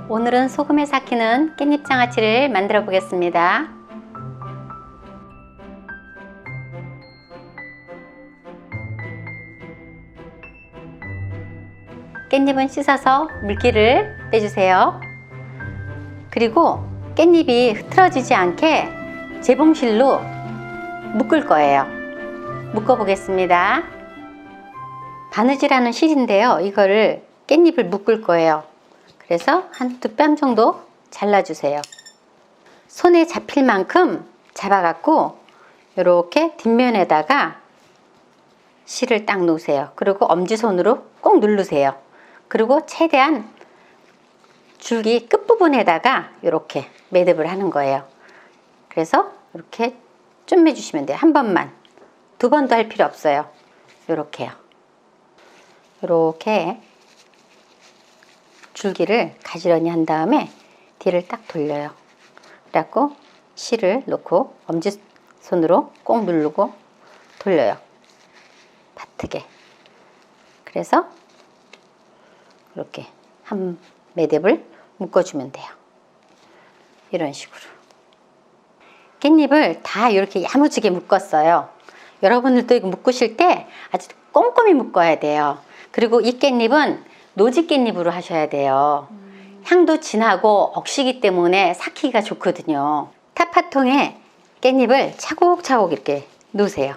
오늘은 소금에 삭히는 깻잎장아찌를 만들어 보겠습니다. 깻잎은 씻어서 물기를 빼주세요. 그리고 깻잎이 흐트러지지 않게 재봉실로 묶을 거예요. 묶어 보겠습니다. 바느질하는 실인데요, 이거를 깻잎을 묶을 거예요. 그래서 한 2뺨 정도 잘라주세요. 손에 잡힐 만큼 잡아갖고 이렇게 뒷면에다가 실을 딱 놓으세요. 그리고 엄지손으로 꼭 누르세요. 그리고 최대한 줄기 끝부분에다가 이렇게 매듭을 하는 거예요. 그래서 이렇게 좀 해주시면 돼요. 한 번만. 2번도 할 필요 없어요. 이렇게요. 이렇게 줄기를 가지런히 한 다음에 뒤를 딱 돌려요. 그래갖고 실을 놓고 엄지손으로 꼭 누르고 돌려요. 바트게. 그래서 이렇게 한 매듭을 묶어주면 돼요. 이런 식으로. 깻잎을 다 이렇게 야무지게 묶었어요. 여러분들도 이거 묶으실 때 아주 꼼꼼히 묶어야 돼요. 그리고 이 깻잎은 노지 깻잎으로 하셔야 돼요. 향도 진하고 억시기 때문에 삭히기가 좋거든요. 타파통에 깻잎을 차곡차곡 이렇게 놓으세요.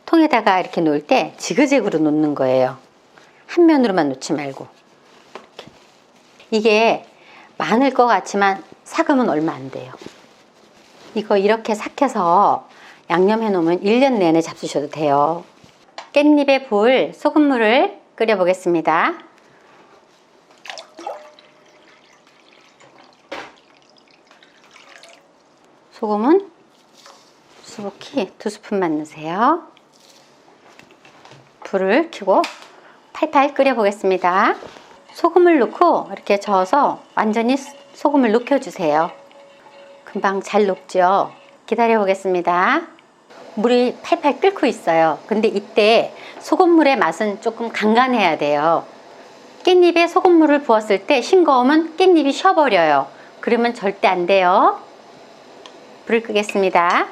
통에다가 이렇게 놓을 때 지그재그로 놓는 거예요. 한 면으로만 놓지 말고. 이렇게. 이게 많을 것 같지만 삭으면 얼마 안 돼요. 이거 이렇게 삭혀서 양념해 놓으면 1년 내내 잡수셔도 돼요. 깻잎에 부을 소금물을 끓여 보겠습니다. 소금은 수북히 2스푼만 넣으세요. 불을 켜고 팔팔 끓여 보겠습니다. 소금을 넣고 이렇게 저어서 완전히 소금을 녹여주세요. 금방 잘 녹죠? 기다려 보겠습니다. 물이 팔팔 끓고 있어요. 근데 이때 소금물의 맛은 조금 간간해야 돼요. 깻잎에 소금물을 부었을 때 싱거우면 깻잎이 쉬어버려요. 그러면 절대 안 돼요. 불을 끄겠습니다.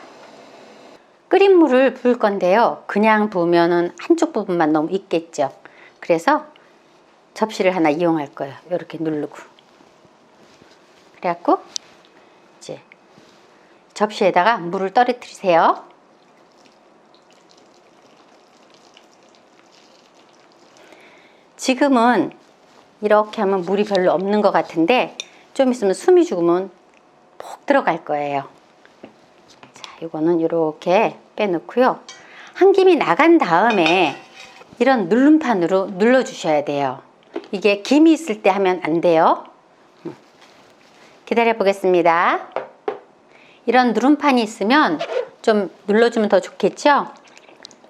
끓인 물을 부을 건데요, 그냥 부으면 한쪽 부분만 너무 익겠죠. 그래서 접시를 하나 이용할 거예요. 이렇게 누르고. 그래갖고 이제 접시에다가 물을 떨어뜨리세요. 지금은 이렇게 하면 물이 별로 없는 것 같은데 좀 있으면 숨이 죽으면 푹 들어갈 거예요. 자, 이거는 이렇게 빼놓고요. 한 김이 나간 다음에 이런 누름판으로 눌러 주셔야 돼요. 이게 김이 있을 때 하면 안 돼요. 기다려 보겠습니다. 이런 누름판이 있으면 좀 눌러주면 더 좋겠죠?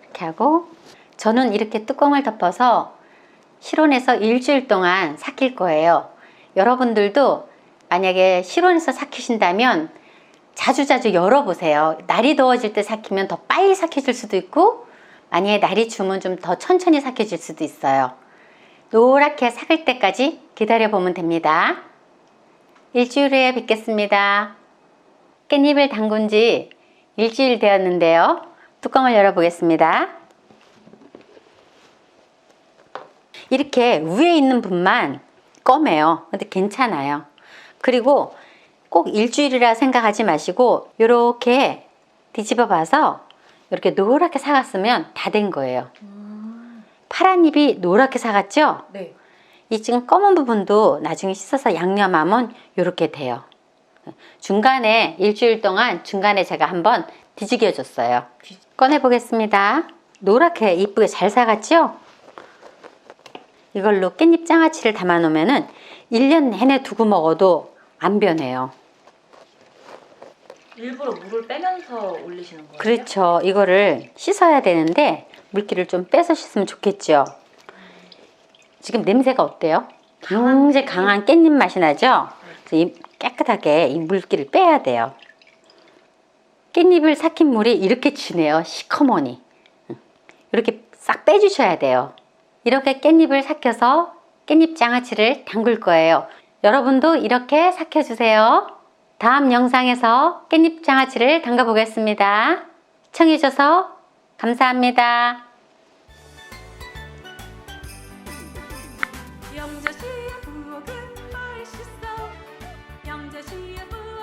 이렇게 하고, 저는 이렇게 뚜껑을 덮어서 실온에서 일주일 동안 삭힐 거예요. 여러분들도 만약에 실온에서 삭히신다면 자주자주 열어보세요. 날이 더워질 때 삭히면 더 빨리 삭혀질 수도 있고, 만약에 날이 추우면 좀 더 천천히 삭혀질 수도 있어요. 노랗게 삭을 때까지 기다려보면 됩니다. 일주일 후에 뵙겠습니다. 깻잎을 담근 지 일주일 되었는데요. 뚜껑을 열어보겠습니다. 이렇게 위에 있는 부분만 검해요. 근데 괜찮아요. 그리고 꼭 일주일이라 생각하지 마시고 이렇게 뒤집어 봐서 이렇게 노랗게 삭았으면 다 된 거예요. 파란 잎이 노랗게 삭았죠? 네. 이 지금 검은 부분도 나중에 씻어서 양념하면 이렇게 돼요. 중간에 일주일 동안 중간에 제가 한번 뒤지겨 줬어요. 꺼내 보겠습니다. 노랗게 이쁘게 잘 삭았죠? 이걸로 깻잎 장아찌를 담아 놓으면은 1년 내내 두고 먹어도 안 변해요. 일부러 물을 빼면서 올리시는 거예요? 그렇죠. 이거를 씻어야 되는데 물기를 좀 빼서 씻으면 좋겠죠. 지금 냄새가 어때요? 굉장히 강한 깻잎 맛이 나죠? 그래서 깨끗하게 이 물기를 빼야 돼요. 깻잎을 삭힌 물이 이렇게 진해요. 시커머니. 이렇게 싹 빼주셔야 돼요. 이렇게 깻잎을 삭혀서 깻잎 장아찌를 담글 거예요. 여러분도 이렇게 삭혀주세요. 다음 영상에서 깻잎 장아찌를 담가 보겠습니다. 시청해주셔서 감사합니다. 영자씨의 부엌은 맛있어. 영자씨의 부엌